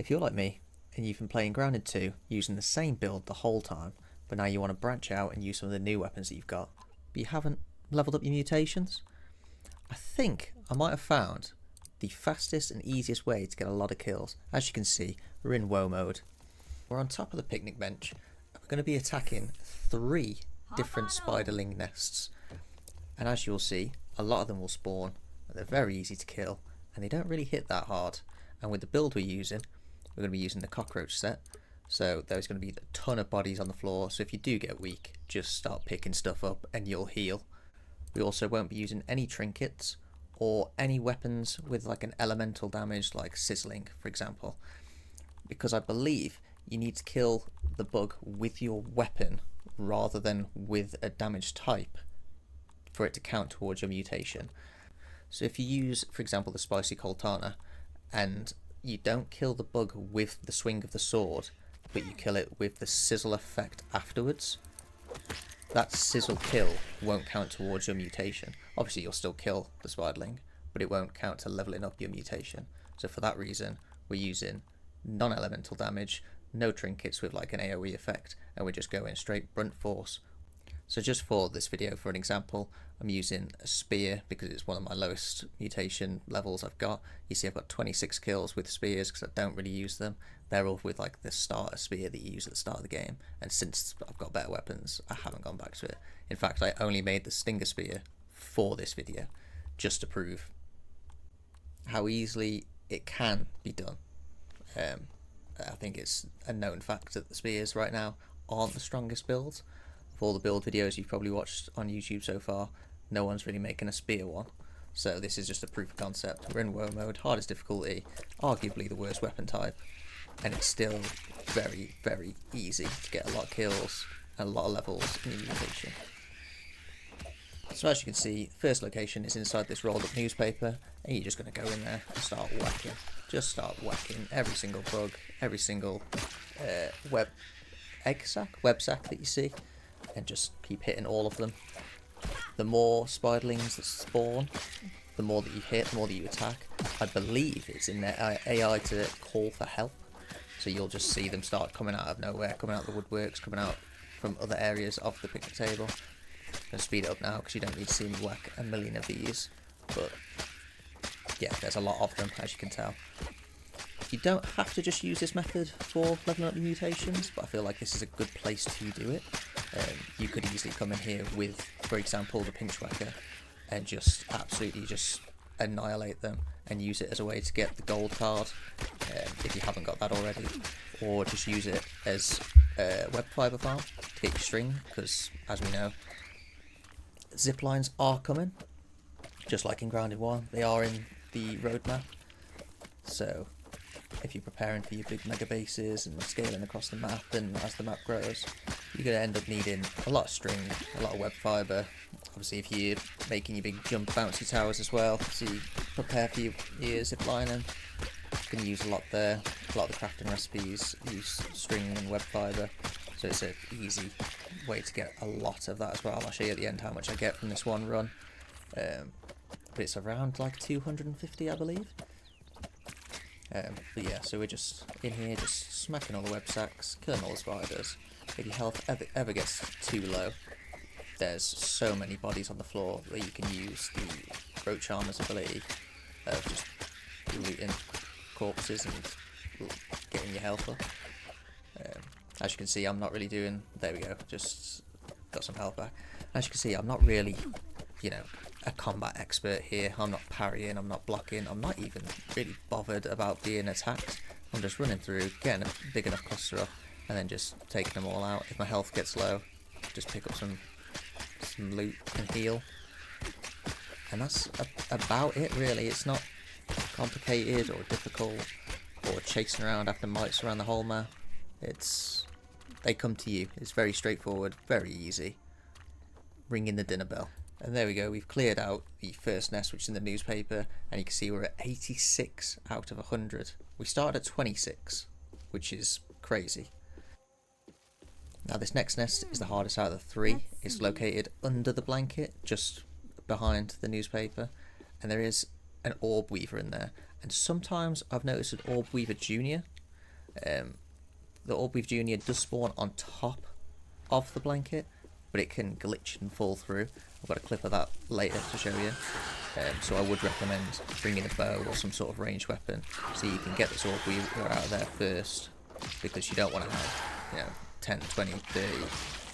If you're like me and you've been playing Grounded 2 using the same build the whole time, but now you want to branch out and use some of the new weapons that you've got, but you haven't leveled up your mutations, I think I might have found the fastest and easiest way to get a lot of kills. As you can see, we're in woe mode. We're on top of the picnic bench. We're going to be attacking 3 different spiderling nests. And as you'll see, a lot of them will spawn. They're very easy to kill and they don't really hit that hard. And with the build we're using, we're going to be using the cockroach set. So there's going to be a ton of bodies on the floor. So if you do get weak, just start picking stuff up and you'll heal. We also won't be using any trinkets or any weapons with like an elemental damage like sizzling, for example, because I believe you need to kill the bug with your weapon rather than with a damage type for it to count towards your mutation. So if you use, for example, the spicy coltana and you don't kill the bug with the swing of the sword, but you kill it with the sizzle effect afterwards, that sizzle kill won't count towards your mutation. Obviously you'll still kill the spiderling, but it won't count to leveling up your mutation. So for that reason, we're using non-elemental damage, no trinkets with like an AoE effect, and we're just going straight brunt force. So just for this video, for an example, I'm using a spear because it's one of my lowest mutation levels I've got. You see I've got 26 kills with spears because I don't really use them. They're all with like the starter spear that you use at the start of the game, and since I've got better weapons I haven't gone back to it. In fact, I only made the stinger spear for this video just to prove how easily it can be done. I think it's a known fact that the spears right now aren't the strongest builds. Of all the build videos you've probably watched on YouTube so far, no one's really making a spear one. So this is just a proof of concept. We're in woe mode, hardest difficulty, arguably the worst weapon type, and it's still very, very easy to get a lot of kills and a lot of levels in your mutation. So as you can see, first location is inside this rolled up newspaper, and you're just going to go in there and start whacking. Just start whacking every single bug, every single web sack that you see, and just keep hitting all of them. The more spiderlings that spawn, the more that you hit, the more that you attack. I believe it's in their AI to call for help, so you'll just see them start coming out of nowhere, coming out of the woodworks, coming out from other areas of the picnic table. I'm going to speed it up now because you don't need to see me whack a million of these, but yeah, there's a lot of them, as you can tell. You don't have to just use this method for leveling up your mutations, but I feel like this is a good place to do it. You could easily come in here with, for example, the pinch whacker and just absolutely just annihilate them and use it as a way to get the gold card if you haven't got that already, or just use it as a web fiber farm to get your string, because as we know, zip lines are coming, just like in Grounded 1, they are in the roadmap. So if you're preparing for your big mega bases and scaling across the map, and as the map grows, you're going to end up needing a lot of string, a lot of web fibre. Obviously if you're making your big jump bouncy towers as well, so you prepare for your zip lining, you can use a lot there. A lot of the crafting recipes use string and web fibre, so it's an easy way to get a lot of that as well. I'll show you at the end how much I get from this one run, but it's around like 250 I believe. But yeah, so we're just in here just smacking all the web sacks, killing all the spiders. If your health ever gets too low, there's so many bodies on the floor that you can use the roach armor's ability of just looting corpses and getting your health up. As you can see, I'm not really doing, there we go, just got some health back. As you can see, I'm not really, you know, a combat expert here. I'm not parrying, I'm not blocking, I'm not even really bothered about being attacked. I'm just running through, getting a big enough cluster up, and then just taking them all out. If my health gets low, just pick up some loot and heal. And that's about it really. It's not complicated or difficult or chasing around after mites around the whole map. They come to you. It's very straightforward, very easy. Ringing the dinner bell. And there we go, we've cleared out the first nest, which is in the newspaper, and you can see we're at 86 out of 100. We started at 26, which is crazy. Now this next nest is the hardest out of the 3. It's located under the blanket, just behind the newspaper, and there is an orb weaver in there. And sometimes I've noticed an orb weaver junior, The Orb Junior does spawn on top of the blanket, but it can glitch and fall through. I've got a clip of that later to show you. So I would recommend bringing a bow or some sort of ranged weapon so you can get this Orb Weaver out of there first, because you don't want to have 10, 20, 30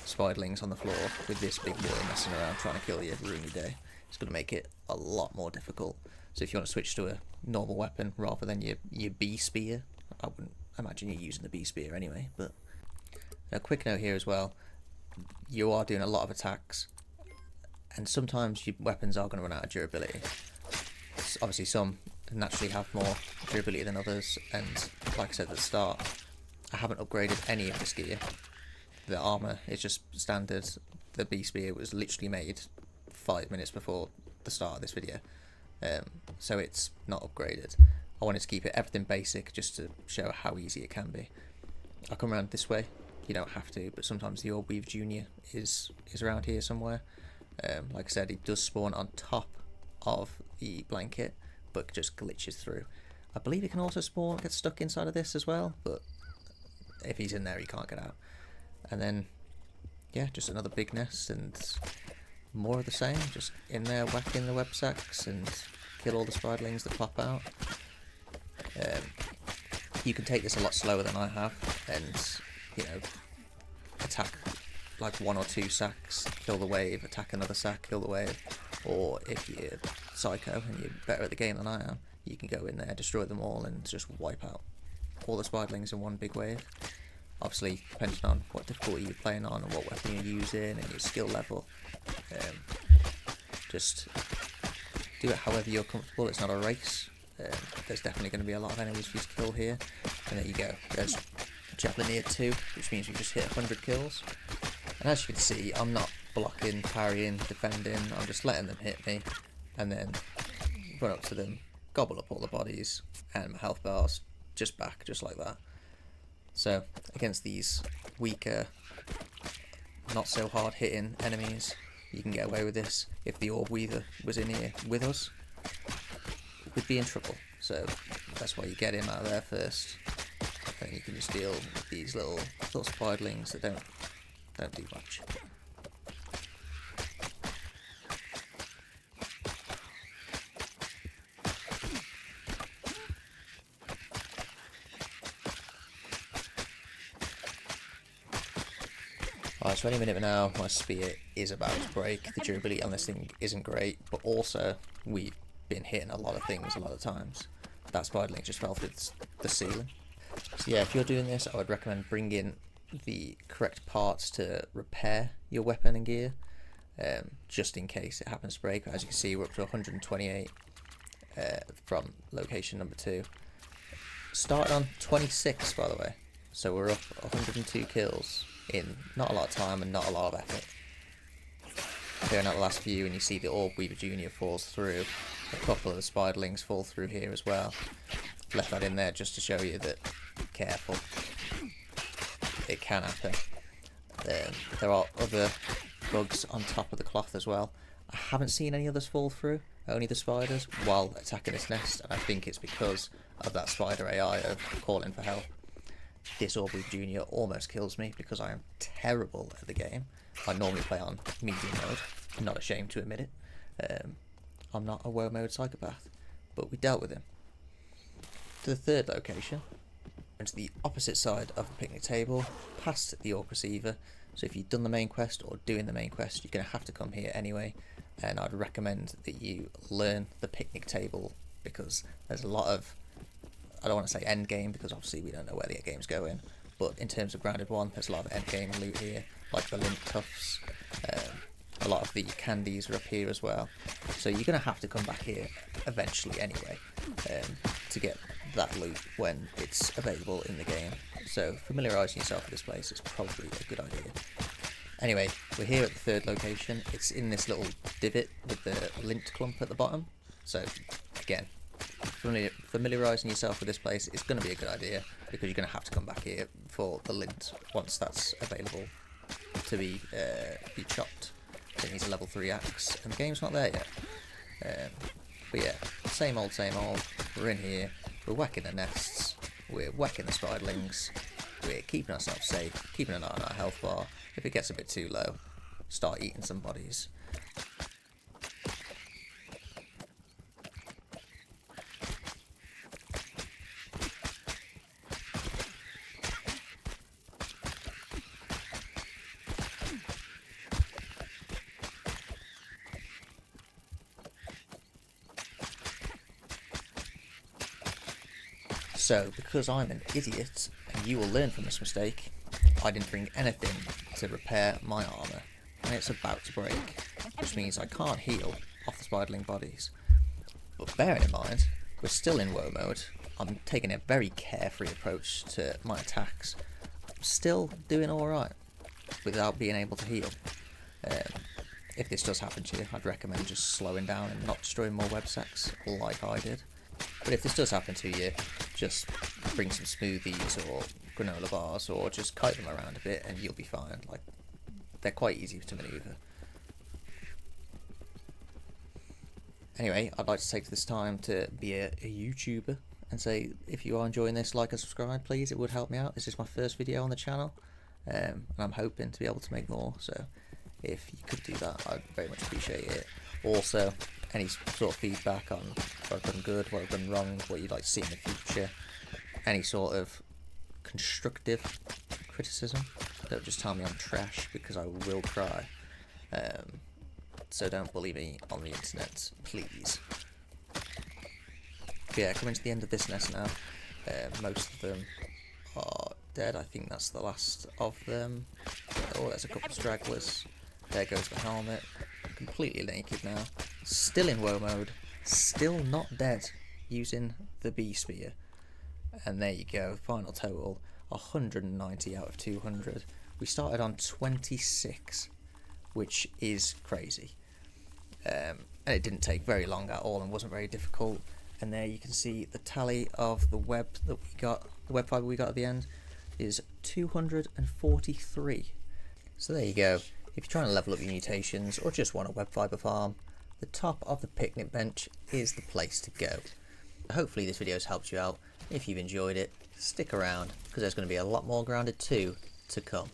spiderlings on the floor with this big boy messing around trying to kill you, ruin your day. It's going to make it a lot more difficult. So if you want to switch to a normal weapon rather than your bee spear, I wouldn't imagine you're using the bee spear anyway. But a quick note here as well, you are doing a lot of attacks, and sometimes your weapons are going to run out of durability. Obviously some naturally have more durability than others, and like I said at the start, I haven't upgraded any of this gear. The armour is just standard. The bee spear was literally made 5 minutes before the start of this video, so it's not upgraded. I wanted to keep it everything basic just to show how easy it can be. I'll come around this way. You don't have to, but sometimes the Orb Weaver Junior is around here somewhere. Like I said, it does spawn on top of the blanket, but just glitches through. I believe it can also spawn, get stuck inside of this as well, but if he's in there, he can't get out. And then, yeah, just another big nest and more of the same. Just in there, whacking the web sacks and kill all the spiderlings that pop out. You can take this a lot slower than I have, and attack like 1 or 2 sacks, kill the wave, attack another sack, kill the wave. Or if you're psycho and you're better at the game than I am, you can go in there, destroy them all, and just wipe out all the spiderlings in one big wave. Obviously, depending on what difficulty you're playing on and what weapon you're using and your skill level, just do it however you're comfortable. It's not a race. There's definitely going to be a lot of enemies for you to kill here. And there you go. There's Javelin 2, which means we just hit 100 kills. And as you can see, I'm not blocking, parrying, defending. I'm just letting them hit me, and then run up to them, gobble up all the bodies, and my health bars just back, just like that. So against these weaker, not so hard hitting enemies, you can get away with this. If the Orb Weaver was in here with us, we'd be in trouble. So that's why you get him out of there first, and you can just deal with these little spiderlings that don't do much. Alright, so any minute now, my spear is about to break. The durability on this thing isn't great, but also we've been hitting a lot of things a lot of times. That spiderling just fell through the ceiling. So yeah, if you're doing this, I would recommend bringing the correct parts to repair your weapon and gear, just in case it happens to break. As you can see, we're up to 128 from location number 2. Started on 26, by the way, so we're up 102 kills in not a lot of time and not a lot of effort. Clearing out the last few, and you see the Orb Weaver Junior falls through. A couple of the spiderlings fall through here as well. Left that in there just to show you that, careful, it can happen. There are other bugs on top of the cloth as well. I haven't seen any others fall through, only the spiders, while attacking this nest, and I think it's because of that spider AI of calling for help. This Orb Weaver Junior almost kills me because I am terrible at the game. I normally play on medium mode, I'm not ashamed to admit it. I'm not a woe mode psychopath, but we dealt with him. To the third location, and to the opposite side of the picnic table, past the Orc Receiver. So if you've done the main quest or doing the main quest, you're going to have to come here anyway, and I'd recommend that you learn the picnic table, because there's a lot of, I don't want to say end game because obviously we don't know where the end game's going, but in terms of Grounded 1, there's a lot of end game loot here, like the lint tufts. A lot of the candies are up here as well, so you're going to have to come back here eventually anyway, to get that loot when it's available in the game. So familiarising yourself with this place is probably a good idea. Anyway, we're here at the third location. It's in this little divot with the lint clump at the bottom. So again, familiarising yourself with this place is going to be a good idea, because you're going to have to come back here for the lint once that's available to be chopped. It needs a level 3 axe, and the game's not there yet. But yeah, same old, we're in here, we're whacking the nests, we're whacking the spiderlings, we're keeping ourselves safe, keeping an eye on our health bar. If it gets a bit too low, start eating some bodies. So, because I'm an idiot, and you will learn from this mistake, I didn't bring anything to repair my armour, and it's about to break, which means I can't heal off the spiderling bodies. But bearing in mind, we're still in woe mode, I'm taking a very carefree approach to my attacks. I'm still doing alright, without being able to heal. If this does happen to you, I'd recommend just slowing down and not destroying more web sacks like I did. But if this does happen to you, just bring some smoothies or granola bars, or just kite them around a bit and you'll be fine. Like, they're quite easy to manoeuvre. Anyway, I'd like to take this time to be a YouTuber and say, if you are enjoying this, like and subscribe please, it would help me out. This is my first video on the channel, and I'm hoping to be able to make more, so if you could do that, I'd very much appreciate it. Also, any sort of feedback on what I've done good, what I've done wrong, what you'd like to see in the future, any sort of constructive criticism. Don't just tell me I'm trash, because I will cry. So don't bully me on the internet, please. But yeah, coming to the end of this nest now. Most of them are dead. I think that's the last of them. Oh, there's a couple of stragglers. There goes the helmet. Completely naked now. Still in woe mode. Still not dead, using the bee spear. And there you go, final total 190 out of 200. We started on 26, which is crazy. And it didn't take very long at all and wasn't very difficult. And there you can see the tally of the web that we got, the web fiber we got at the end is 243. So there you go. If you're trying to level up your mutations or just want a web fiber farm, the top of the picnic bench is the place to go. Hopefully this video has helped you out. If you've enjoyed it, stick around, because there's going to be a lot more Grounded 2 to come.